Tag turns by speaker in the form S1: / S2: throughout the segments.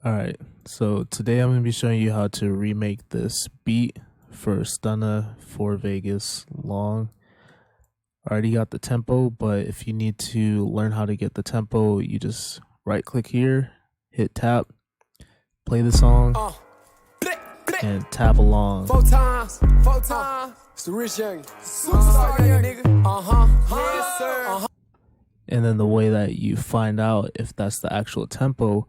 S1: Alright, so today I'm going to be showing you how to remake this beat for Stunna for Vegas long. I already got the tempo, but if you need to learn how to get the tempo, you just right click here, hit tap, play the song, and tap along.
S2: Four times. It's the rich young. Superstar young nigga. Yes, sir.
S1: And then the way that you find out if that's the actual tempo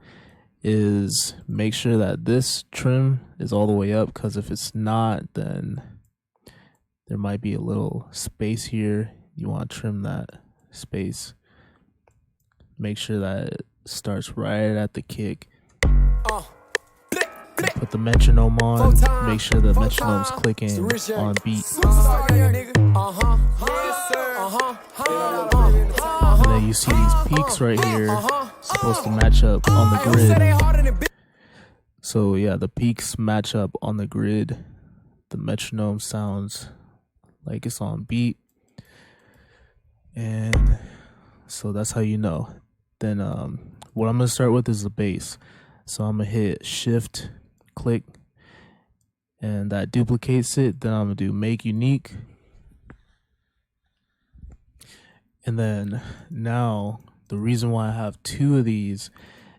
S1: is make sure that this trim is all the way up, because if it's not, then there might be a little space here. You want to trim that space. Make sure that it starts right at the kick. Put the metronome on. Make sure the metronome's clicking on beat. And then you see these peaks right here, supposed to match up on the grid. So yeah, the peaks match up on the grid. The metronome sounds like it's on beat. And so that's how you know. Then what I'm going to start with is the bass. So I'm going to hit shift, click, and that duplicates it. Then I'm going to do make unique. And then now the reason why I have two of these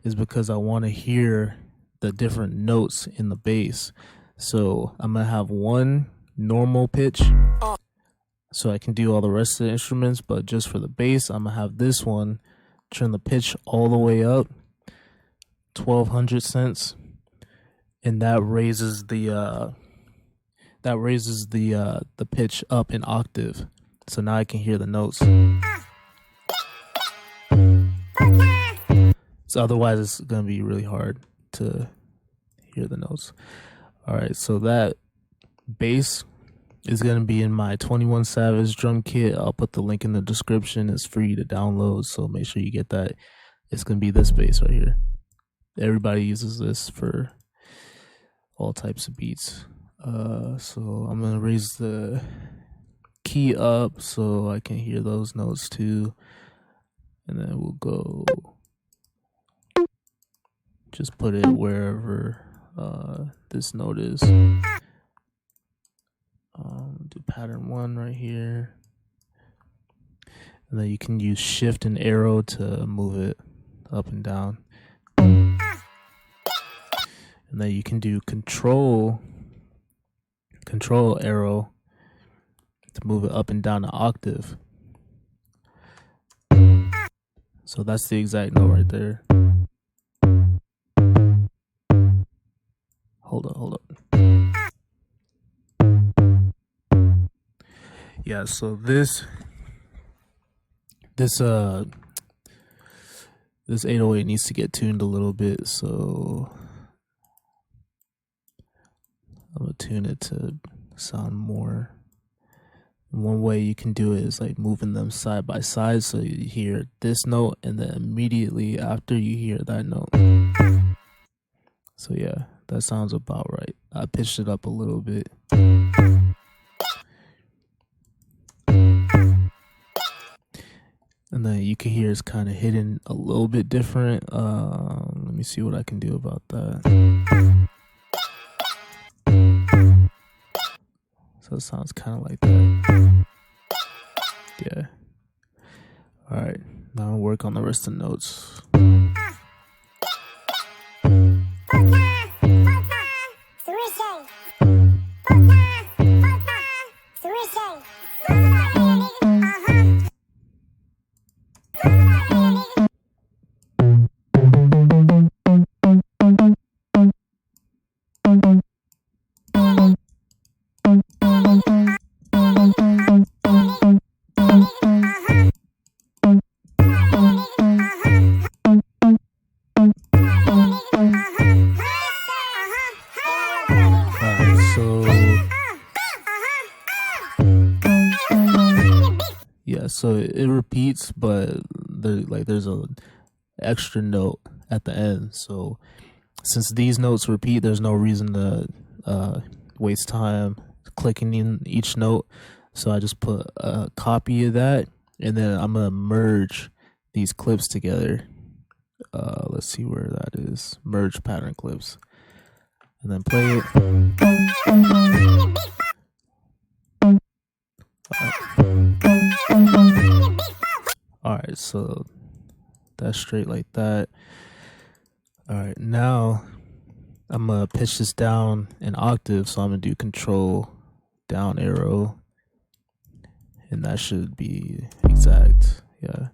S1: is because I want to hear the different notes in the bass. So I'm going to have one normal pitch so I can do all the rest of the instruments, but just for the bass, I'm going to have this one turn the pitch all the way up 1200 cents, and that raises the pitch up an octave. So now I can hear the notes. So otherwise it's going to be really hard to hear the notes. All right, so that bass is going to be in my 21 Savage drum kit. I'll put the link in the description. It's free to download, so make sure you get that. It's going to be this bass right here. Everybody uses this for all types of beats. So I'm going to raise the key up so I can hear those notes too. And then we'll go, just put it wherever this note is. Do pattern 1 right here. And then you can use shift and arrow to move it up and down. And then you can do control arrow to move it up and down an octave. So that's the exact note right there. Hold up. Yeah, so this 808 needs to get tuned a little bit, so I'm gonna tune it to sound more. One way you can do it is like moving them side by side, so you hear this note and then immediately after you hear that note. So yeah, that sounds about right. I pitched it up a little bit. And then you can hear it's kind of hidden a little bit different. Let me see what I can do about that. So it sounds kind of like that. Yeah. All right. Now I'll work on the rest of the notes. Yeah, so it repeats, but there's a extra note at the end. So since these notes repeat, there's no reason to waste time clicking in each note. So I just put a copy of that, and then I'm gonna merge these clips together let's see where that is. Merge pattern clips. And then play it. Alright, so that's straight like that. Alright, now I'm gonna pitch this down an octave, so I'm gonna do control down arrow, and that should be exact. Yeah.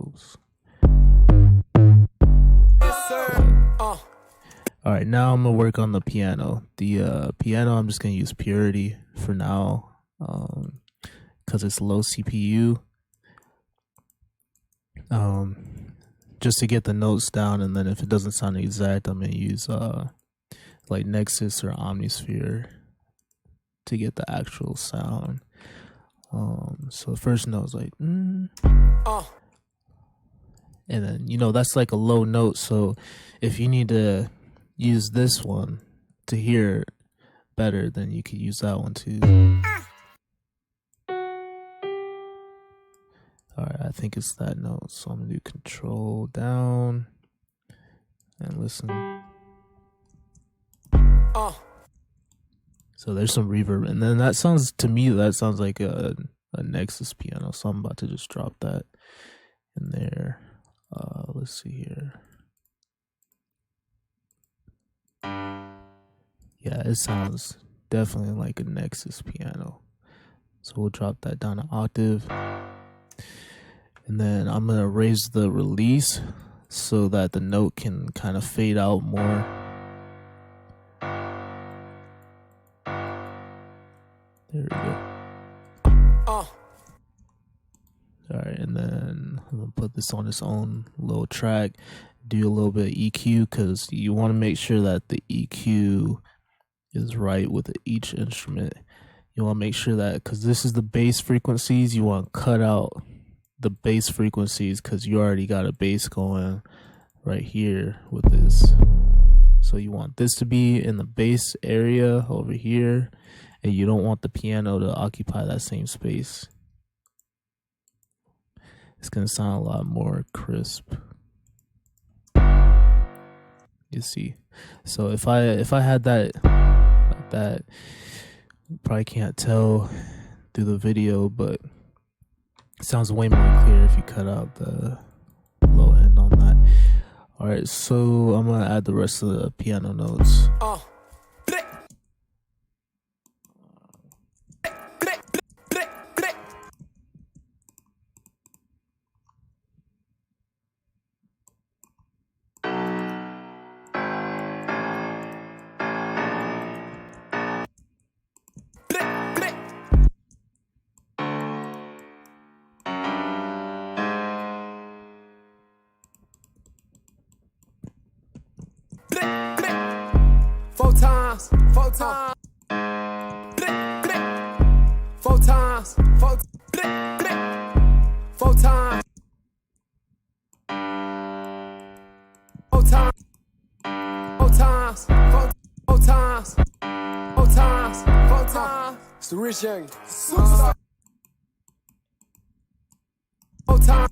S1: Oops. Alright, now I'm gonna work on the piano. The piano, I'm just gonna use purity for now, because it's low CPU. Just to get the notes down, and then if it doesn't sound exact, I'm gonna use like Nexus or Omnisphere to get the actual sound. So the first note is like, and then that's like a low note. So if you need to use this one to hear it better, then you could use that one too. Alright, I think it's that note. So I'm gonna do control down and listen. So there's some reverb, and then that sounds like a Nexus piano. So I'm about to just drop that in there. Let's see here. Yeah, it sounds definitely like a Nexus piano. So we'll drop that down an octave. And then I'm going to raise the release so that the note can kind of fade out more. There we go. Alright, and then I'm going to put this on its own little track. Do a little bit of EQ, because you want to make sure that the EQ is right with each instrument. You want to make sure that, because this is the bass frequencies, you want to cut out the bass frequencies, because you already got a bass going right here with this. So you want this to be in the bass area over here, and you don't want the piano to occupy that same space. It's gonna sound a lot more crisp, you see. So if I had that like that, you probably can't tell through the video, but it sounds way more clear if you cut out the low end on that. Alright, so I'm gonna add the rest of the piano notes.
S2: Four times. Four times. Four times. Four times. Four times. Four times. Four times. Four times. Four times. It's the rich young superstar. Four times.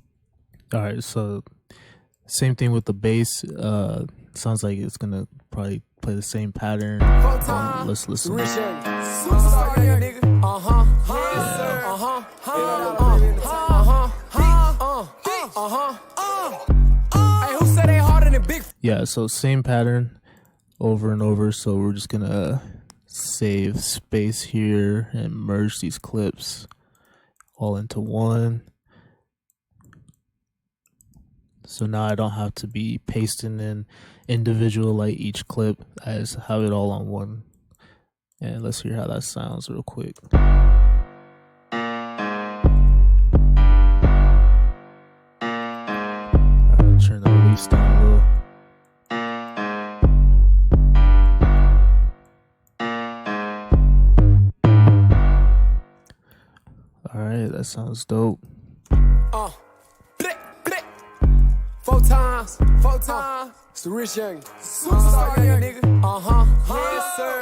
S1: Alright, so same thing with the bass. Sounds like it's gonna probably play the same pattern. Let's listen.
S2: Rich young superstar, nigga. Hey, who said they harder than big?
S1: Yeah, so same pattern over and over. So we're just gonna save space here and merge these clips all into one. So now I don't have to be pasting in individual like each clip. I just have it all on one. And let's hear how that sounds real quick. I'll turn the release down a little. Alright, that sounds dope.
S2: Four times. Four times. It's the rich young superstar, nigga. Yes, sir.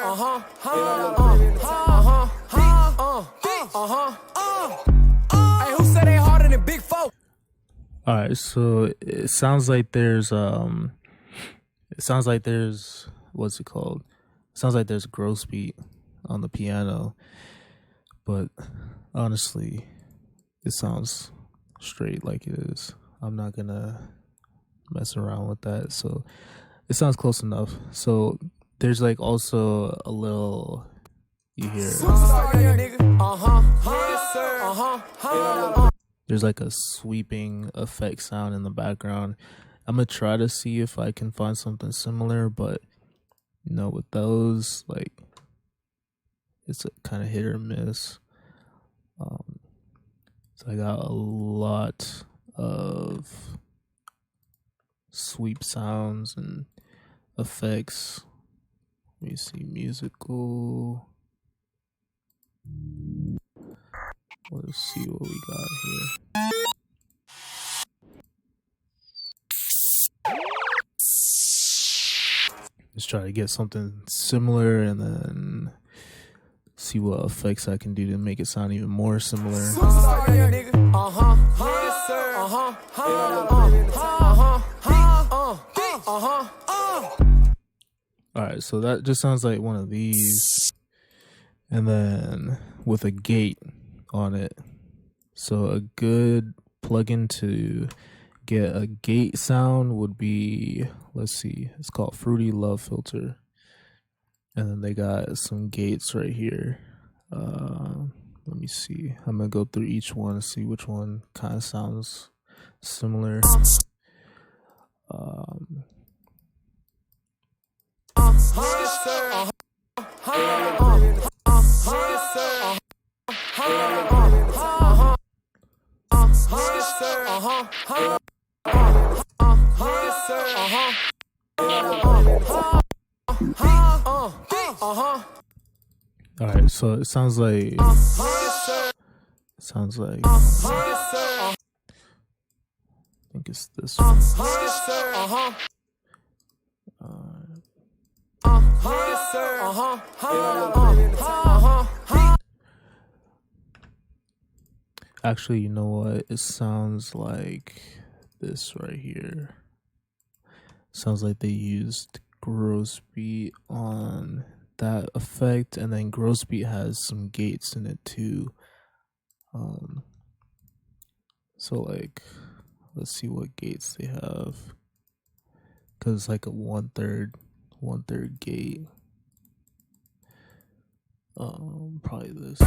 S2: Hey, who said they harder than big folk?
S1: All right, so it sounds like there's what's it called? It sounds like there's gross beat on the piano, but honestly, it sounds straight like it is. I'm not gonna mess around with that. So it sounds close enough. So there's like also a little you hear there's like a sweeping effect sound in the background. I'm gonna try to see if I can find something similar, but you know, with those, like, it's a kind of hit or miss. So I got a lot of sweep sounds and effects. Let me see, musical. Let's see what we got here. Let's try to get something similar and then see what effects I can do to make it sound even more similar. Alright, so that just sounds like one of these. And then with a gate on it. So a good plugin to get a gate sound would be, let's see, it's called Fruity Love Filter. And then they got some gates right here. Let me see. I'm gonna go through each one and see which one kind of sounds similar. All right, so it sounds like I think it's this one. Actually, you know what? It sounds like this right here. Sounds like they used gross beat on that effect, and then gross beat has some gates in it too. So like, let's see what gates they have, because it's like a one third gate. Probably this.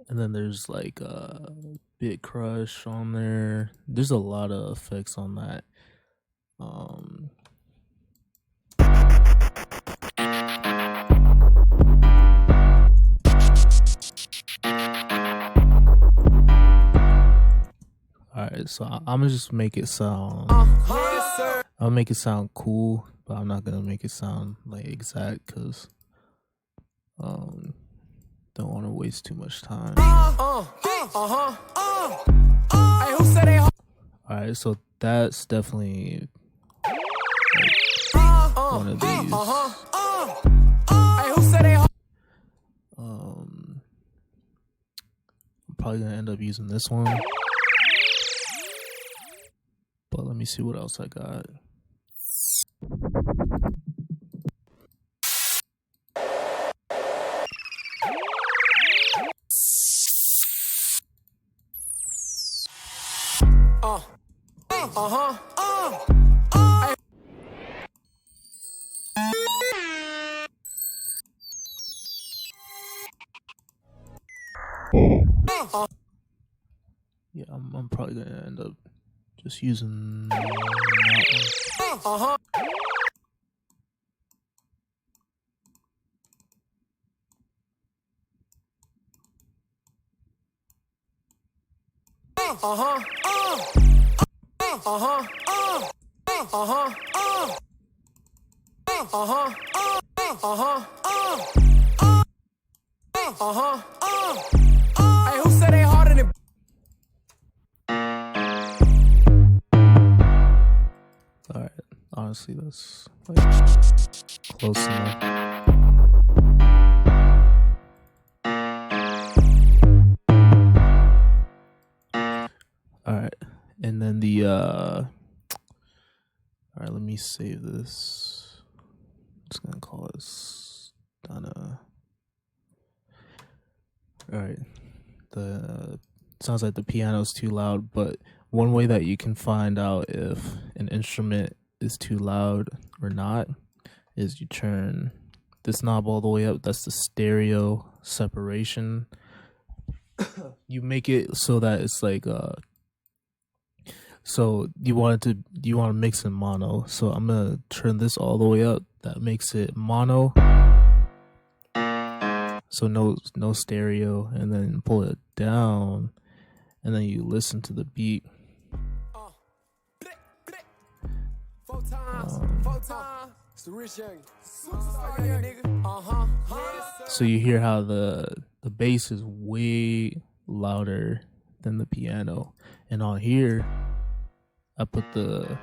S1: And then there's like a bit crush on there. There's a lot of effects on that. Alright, so I'm gonna just make it sound. I'll make it sound cool, but I'm not gonna make it sound like exact, because don't want to waste too much time. Alright, so that's definitely like one of these. I'm probably gonna end up using this one, but let me see what else I got. Yeah, I'm probably gonna end up just using that one.
S2: Hey, who said they harder than?
S1: Alright, honestly, that's like close enough. All right, and then the all right, let me save this. I'm just gonna call it Stunna. All right, the sounds like the piano's too loud, but one way that you can find out if an instrument is too loud or not is you turn this knob all the way up. That's the stereo separation. You make it so that it's like so you want to mix in mono. So I'm gonna turn this all the way up. That makes it mono. So no stereo, and then pull it down, and then you listen to the beat. So you hear how the bass is way louder than the piano, and on here I put the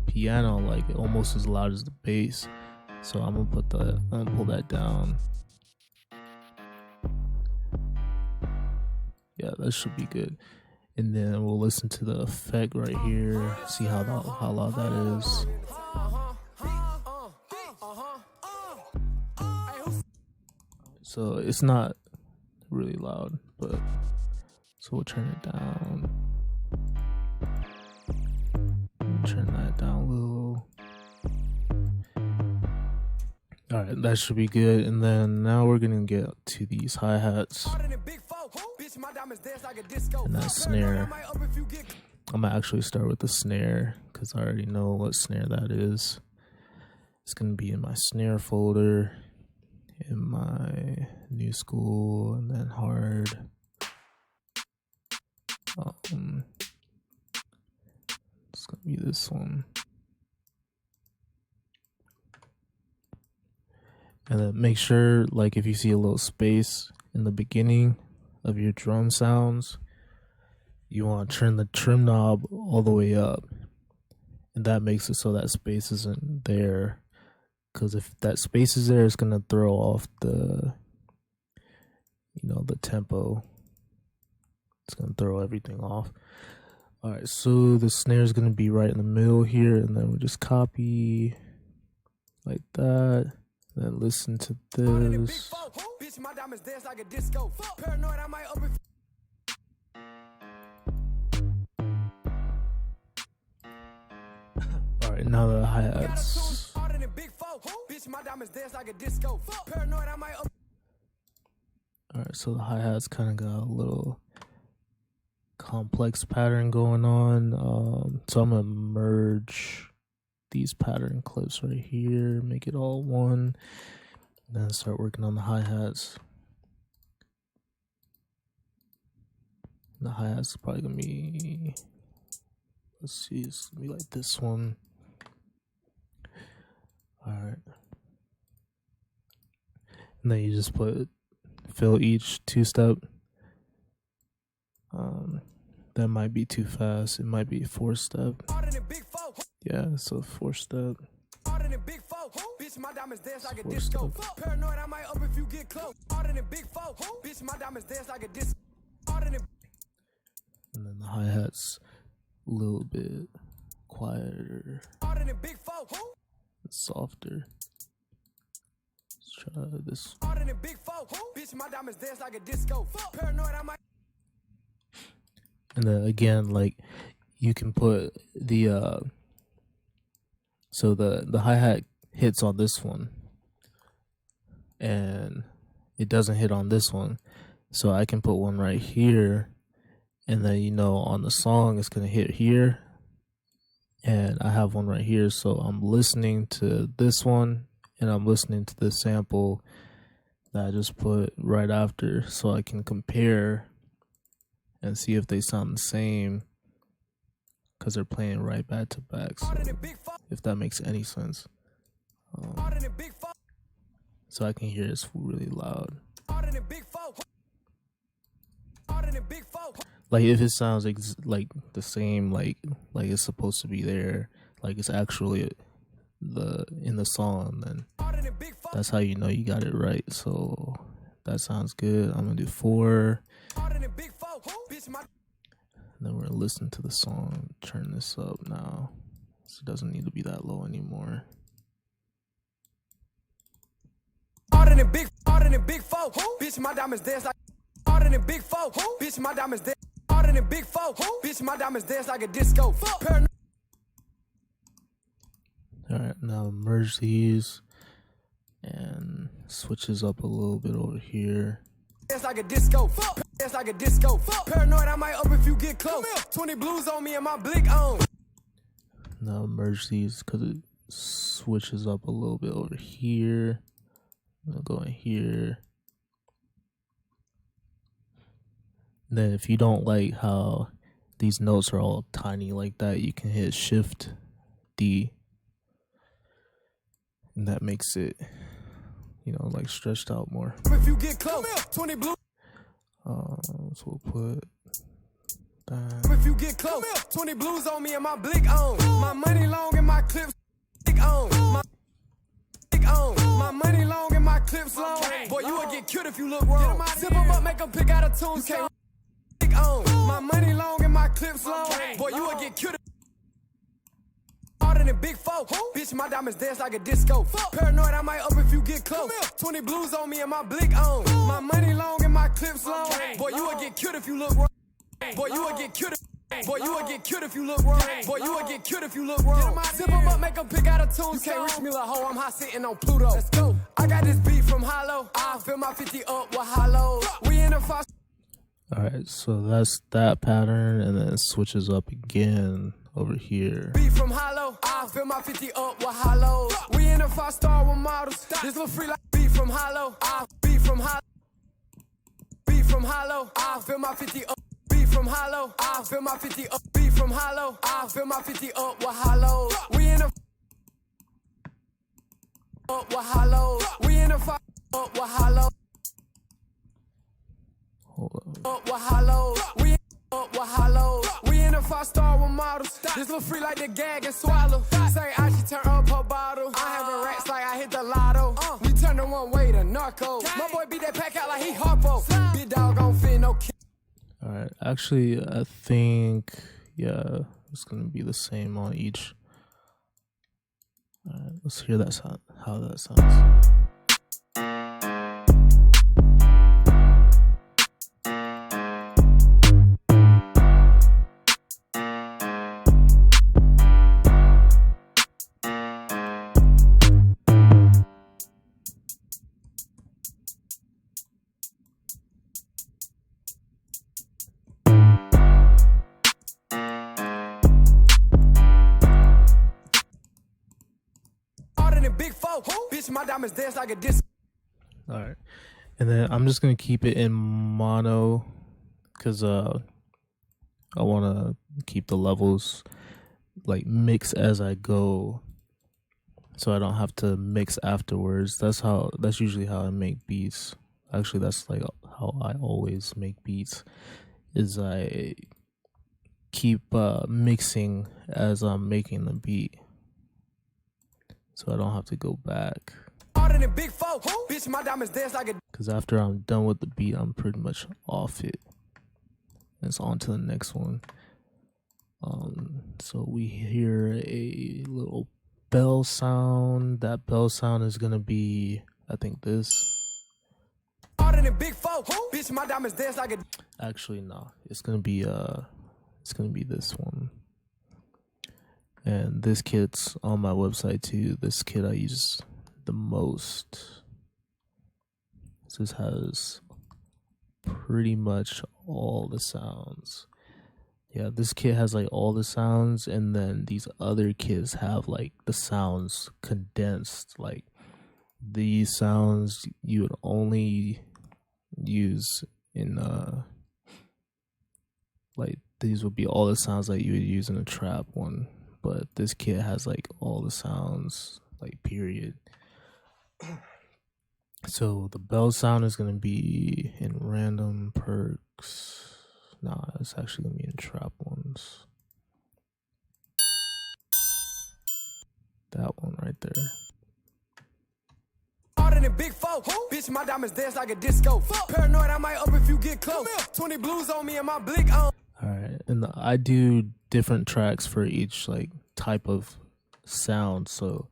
S1: piano like almost as loud as the bass. So I'm gonna pull that down. Yeah, that should be good. And then we'll listen to the effect right here. See how loud that is. So it's not really loud, but so we'll turn it down. Turn that down a little. All right, that should be good. And then now we're gonna get to these hi-hats and that snare. I'm gonna actually start with the snare because I already know what snare that is. It's gonna be in my snare folder, in my new school, and then hard. It's gonna be this one. And then make sure, like, if you see a little space in the beginning of your drum sounds, you want to turn the trim knob all the way up. And that makes it so that space isn't there. Because if that space is there, it's going to throw off the tempo. It's going to throw everything off. All right, so the snare is going to be right in the middle here. And then we just copy like that. Then listen to this. Alright, now the hi-hats. Alright, so the hi-hats kind of got a little complex pattern going on. So I'm going to merge these pattern clips right here, make it all one, and then start working on the hi-hats. The hi-hats is probably gonna be, let's see, it's gonna be like this one. Alright, and then you just fill each two-step. That might be too fast. It might be a four-step. Yeah, so four-step. And then the hi-hats a little bit quieter, softer. Let's try this. And then again, like, you can put the so the hi-hat hits on this one and it doesn't hit on this one, so I can put one right here, and then on the song it's gonna hit here, and I have one right here, so I'm listening to this one and I'm listening to this sample that I just put right after, so I can compare and see if they sound the same, because they're playing right back to back. So if that makes any sense. So I can hear it's really loud. Like if it sounds like the same, like it's supposed to be there, like it's actually in the song, then That's how you know you got it right. So that sounds good. I'm gonna do 4. And then we're gonna listen to the song. Turn this up now. So it doesn't need to be that low anymore.
S2: Harder than big 4. Bitch, my diamonds dance like harder than big 4. Bitch, my diamonds dance harder than big 4. Bitch, my diamonds dance like a disco.
S1: Alright, now merge these and switches up a little bit over here.
S2: Dance like a disco. Dance like a disco. Paranoid, I might up if you get close. 20 blues on me and my blick on.
S1: Now merge these because it switches up a little bit over here. I'll go in here. Then if you don't like how these notes are all tiny like that, you can hit Shift D. And that makes it, you know, like stretched out more.
S2: If you get close, 20 blues.
S1: So we'll put that.
S2: If you get close, 20 blues on me and my blick on. My money long and my clips on. My money long and my clips long. Boy, you will get killed if you look wrong. Zip them up, make them pick out a tune. Can't on. My money long and my clips long. Boy, you will get killed. Harder than big 4. Bitch, my diamonds dance like a disco. Paranoid, I might up if you get close. 20 blues on me and my blick on. My money long and my clips long. Boy, you will get killed if you look wrong. Boy, you will get killed. Boy, you will get killed if you look wrong. Boy, you will get killed if you look wrong. Zip them up, make them pick out a tune. You can't reach me like ho, I'm hot sitting on Pluto. Let's go. I got this beat from Hollow. I fill my 50 up with hollow. We in the fast.
S1: Alright, so that's that pattern, and then it switches up again over here.
S2: Beat from Hollow. I fill my 50 up with hollow. We in a 5-star with models. This little free like beat from Hollow. I beat from Hollow. Beat from Hollow. I fill my 50 up. Beat from Hollow. I fill my 50 up. Beat from Hollow. I fill my 50 up with hollow. We in a up with hollow. We in a 5 up with hollow.
S1: Hold on.
S2: Up with hollow. We up with hollow. We in a 5-star with models. This little free like the gag and swallow. Say I should turn up her bottle. I having racks like I hit the lotto. We turn the one way to narco. My boy beat that pack out like he Harpo. Big dog gon' fit no kid.
S1: Alright, actually, I think, yeah, it's going to be the same on each. Alright, let's hear that sound, how that sounds.
S2: Big 4. Bitch, my diamonds dance like a disco.
S1: Alright, and then I'm just going to keep it in mono because I want to keep the levels like mix as I go, so I don't have to mix afterwards. That's usually how I make beats. Actually, that's like how I always make beats, is I keep mixing as I'm making the beat, so I don't have to go back.
S2: Big 4. Bitch, my diamonds dance like a.
S1: Because after I'm done with the beat, I'm pretty much off it. And it's on to the next one. So we hear a little bell sound. That bell sound is gonna be, I think, this.
S2: Big 4. Bitch, my diamonds dance like a.
S1: Actually, no. It's gonna be this one. And this kit's on my website too. This kit I use the most. This has pretty much all the sounds. Yeah, this kit has like all the sounds, and then these other kits have like the sounds condensed. Like these sounds you would only use in like these would be all the sounds that you would use in a trap one. But this kit has like all the sounds, like period. So the bell sound is gonna be in random perks. Nah, it's actually gonna be in trap ones. That one right there.
S2: in big four. Bitch, my diamonds dance like a disco. Paranoid, I might up if you get close. 20 blues on me and my blick on.
S1: All right, and I do different tracks for each like type of sound. So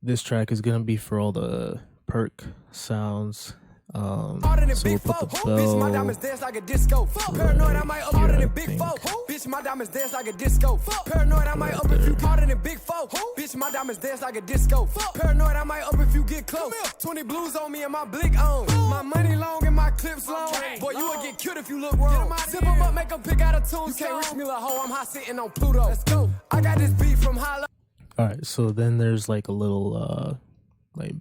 S1: this track is gonna be for all the perk sounds. So we'll put the bell.
S2: Bitch, my diamonds dance like a disco. Paranoid, I might up harder than big four. Bitch, my diamonds dance like a disco. Paranoid, I might up if you harder than big four. Bitch, my diamonds dance like a disco. Paranoid, I might up if you get close. 20 blues on me and my blick on. My money long and my clips long. Boy, you will get killed if you look wrong. Zip them up, make them pick out a tune. You can't reach me like ho, I'm hot sitting on Pluto. Let's go. I got this beat from Hollow.
S1: All right, so then there's like a little like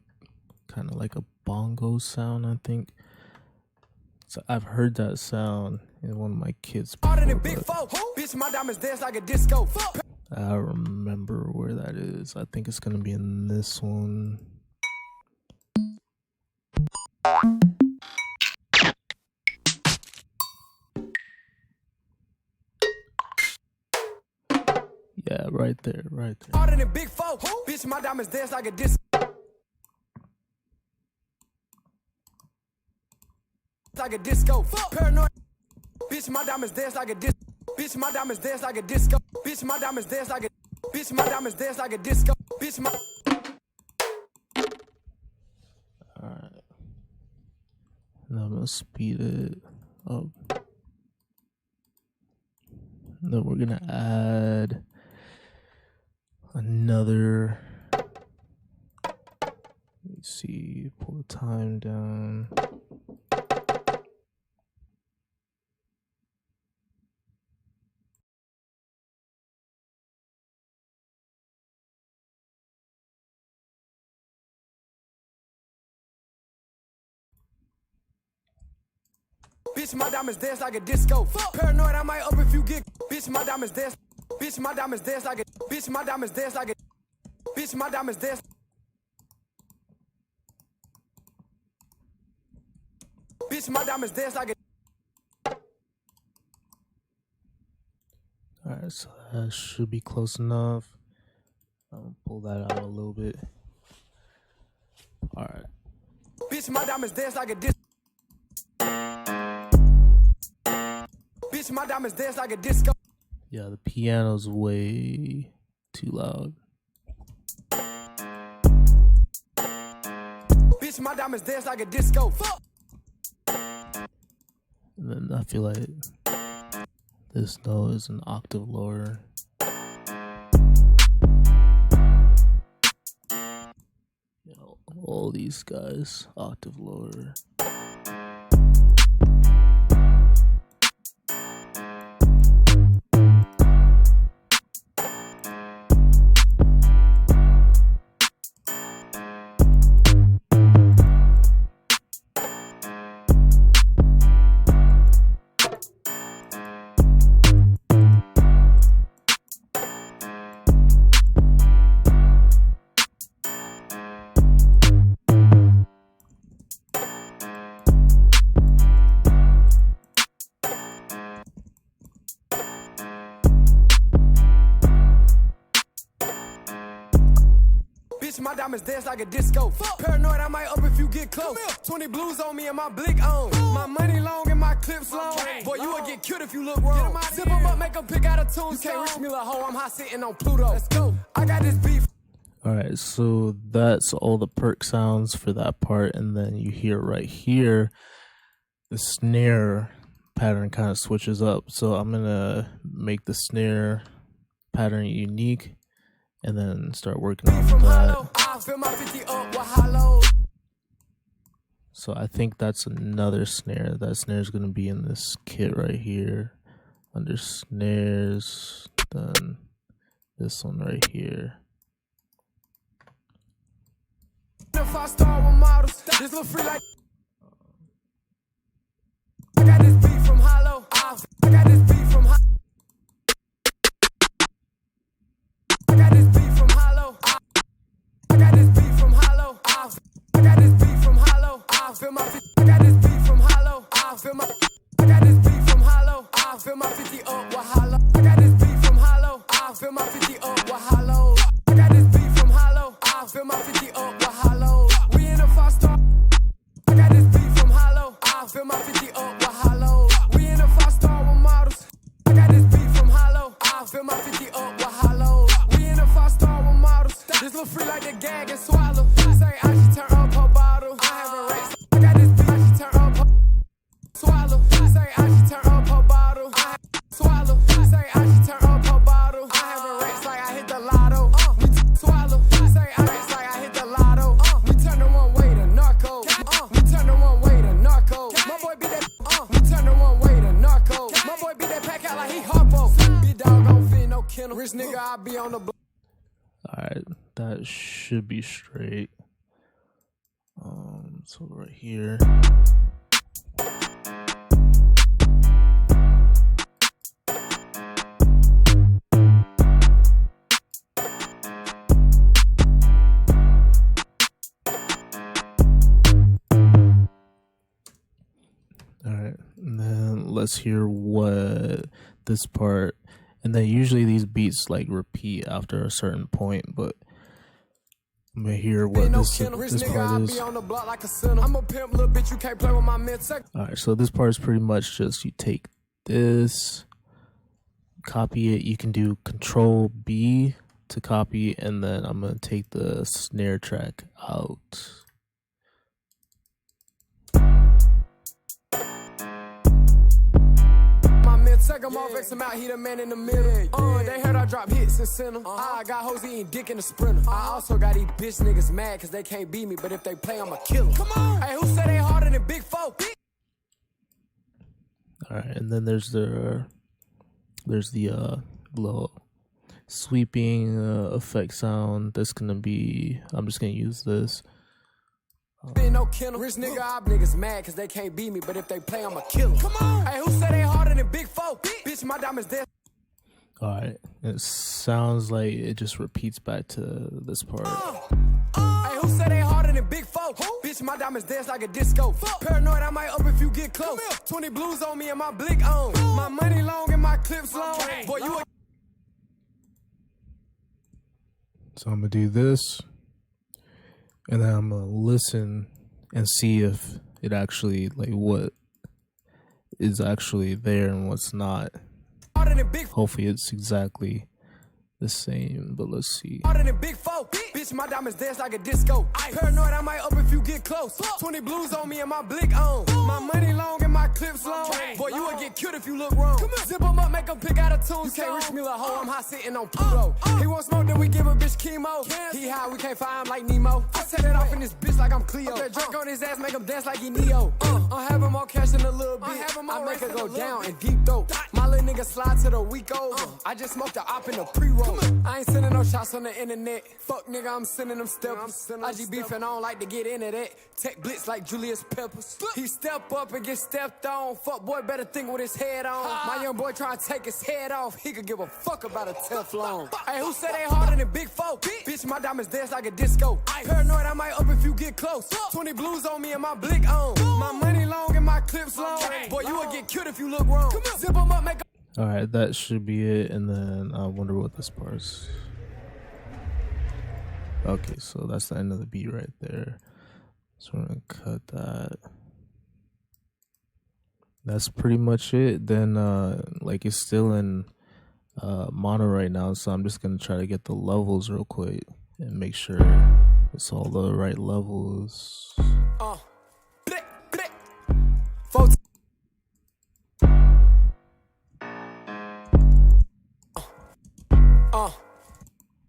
S1: kind of like a bongo sound, I think. So I've heard that sound in one of my kids before,
S2: Bitch, my diamonds dance like a disco.
S1: I don't remember where that is. I think it's gonna be in this one. Yeah, right there, right there.
S2: Harder than big four. Bitch, my diamonds dance like a disco. Like a disco. Paranoid. Bitch, my diamonds dance like a disco. Bitch, my diamonds dance like a disco. Bitch, my diamonds dance like a. Bitch, my diamonds dance like a disco. Bitch, my.
S1: Alright. Now I'm gonna speed it up. Then we're gonna add another. Let me see, pull the time down.
S2: Bitch, my diamonds dance like a disco. Paranoid, I might up if you get. Bitch, my diamonds dance. Bitch, my diamonds dance like a. Bitch, my diamonds dance like a. Bitch, my diamonds dance. Bitch, my diamonds dance like a.
S1: Alright, so that should be close enough. I'll pull that out a little bit. Alright.
S2: Bitch, my diamonds dance like a disco. Bitch, my diamonds dance like a disco.
S1: Yeah, the piano's way too loud.
S2: Bitch, my diamonds dance like a disco.
S1: And then I feel like this note is an octave lower. You know, all these guys octave lower.
S2: Bitch, my diamonds dance like a disco. Paranoid, I might up if you get close. 20 blues on me and my blick on. My money long and my clips long. Boy, you will get killed if you look wrong. Zip them up, make them pick out a tune. You can't reach me like ho, I'm hot sitting on Pluto. Let's go. I got this beef.
S1: Alright, so that's all the perk sounds for that part, and then you hear right here the snare pattern kind of switches up. So I'm gonna make the snare pattern unique and then start working on that. So I think that's another snare. That snare is gonna be in this kit right here under snares, then this one right here.
S2: If I start with models, this look free like. I got this beat from Hollow. I got this beat from Hollow. I got this beat from Hollow. I got this beat from Hollow. I got this beat from Hollow. I feel my. I got this beat from Hollow. I feel my. I got this beat from Hollow. I feel my 50 up with Hollow. I got this beat from Hollow. I feel my 50 up with Hollow. I got this beat from Hollow. I feel my 50 up with Hollow. We in a fast. on the block.
S1: Alright, that should be straight. So right here. Alright, and then let's hear what this part, and then usually these beats like repeat after a certain point, but I'm gonna hear what this part is.
S2: I'm a pimp, little bitch, you can't play with my men.
S1: Alright, so this part is pretty much just you take this, copy it. You can do Control B to copy, and then I'm gonna take the snare track out.
S2: Take them off, X them out, he the man in the middle. They heard I drop hits in center. I got hoes eating dick in the sprinter. I also got these bitch niggas mad cause they can't beat me, but if they play, I'ma kill 'em. Come on! Hey, who said they harder than Big Four?
S1: Alright, and then there's the little sweeping effect sound. That's gonna be, I'm just gonna use this.
S2: No killer. Rich nigga, op niggas mad cause they can't beat me, but if they play, I'ma kill 'em. Come on! Hey, who said they harder than Big Four? Bitch, my diamonds dead.
S1: Alright, it sounds like it just repeats back to this part.
S2: Hey, who said they harder than Big Four? Bitch, my diamonds dance like a disco. Paranoid, I might up if you get close. 20 blues on me and my blick on. My money long and my clips long. Boy, you a
S1: So I'm gonna do this, and then I'm gonna listen and see if it actually, like, what is actually there and what's not. Hopefully it's exactly the same, but let's see.
S2: Harder than Big Four. Bitch, my diamonds dance like a disco. Paranoid, I might up if you get close. 20 blues on me and my blick on. My money long and my clips long. Boy, you would get killed if you look wrong. Zip them up, make them pick out a tune. You can't reach me like hoe, I'm hot sitting on Pluto. He want smoke, then we give a bitch chemo. He high, we can't find him like Nemo. I set it off in this bitch like I'm Cleo. That drunk on his ass, make him dance like he Neo. I have him more cash in a little bit. I make her go down and deep throat. My little nigga slide to the week over. I just smoked the op in a pre-roll. I ain't sending no shots on the internet. Fuck nigga, I'm sending them steppers. IG beefing, I don't like to get into that. Tech blitz like Julius Peppers. He step up and get stepped on. Fuck boy better think with his head on. My young boy trying to take his head off. He could give a fuck about a Teflon. Hey, who said they harder than Big Four? Bitch, my diamonds dance like a disco. Paranoid, I might up if you get close. 20 blues on me and my blick on. My money long and my clips long. Boy, you would get killed if you look wrong. Zip them up, make
S1: Alright, that should be it, and then I wonder what this part is. Okay, so that's the end of the beat right there. So we're gonna cut that. That's pretty much it. Then like it's still in mono right now, so I'm just gonna try to get the levels real quick and make sure it's all the right levels.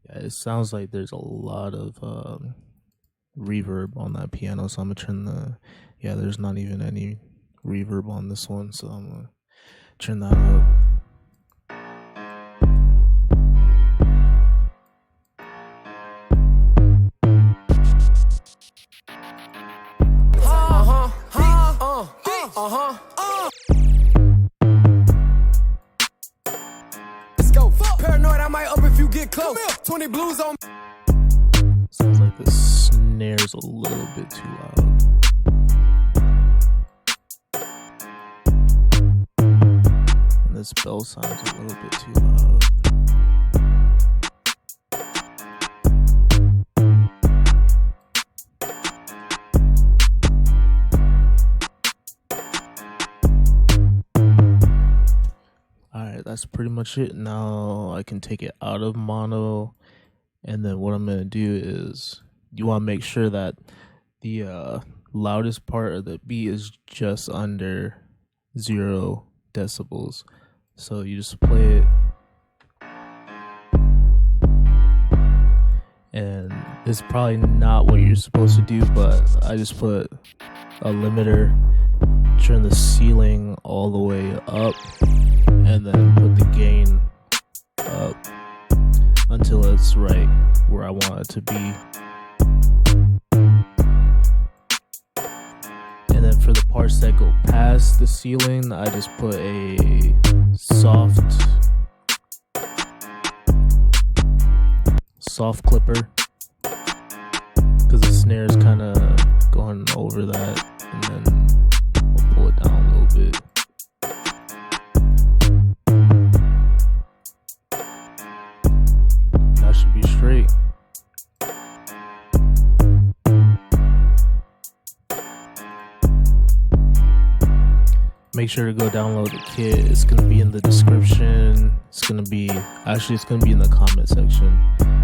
S1: Yeah, it sounds like there's a lot of reverb on that piano, so I'm gonna turn the, yeah, there's not even any reverb on this one, so I'm gonna turn that up.
S2: Let's go. Paranoid, I might up if you get close. 20 blues on.
S1: Sounds like the snare's a little bit too loud. And this bell sounds a little bit too loud. Alright, that's pretty much it. Now I can take it out of mono, and then what I'm going to do is, you want to make sure that the loudest part of the beat is just under 0 decibels. So you just play it, and it's probably not what you're supposed to do, but I just put a limiter, turn the ceiling all the way up, and then put the gain up. until it's right where I want it to be. And then for the parts that go past the ceiling, I just put a soft clipper, because the snare is kind of going over that, and then we'll pull it down a little bit. That should be straight. Make sure to go download the kit. It's going to be in the description. It's going to be in the comment section.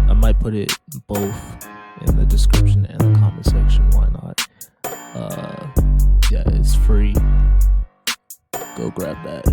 S1: I might put it both in the description and the comment section. Why not? Yeah, it's free. Go grab that.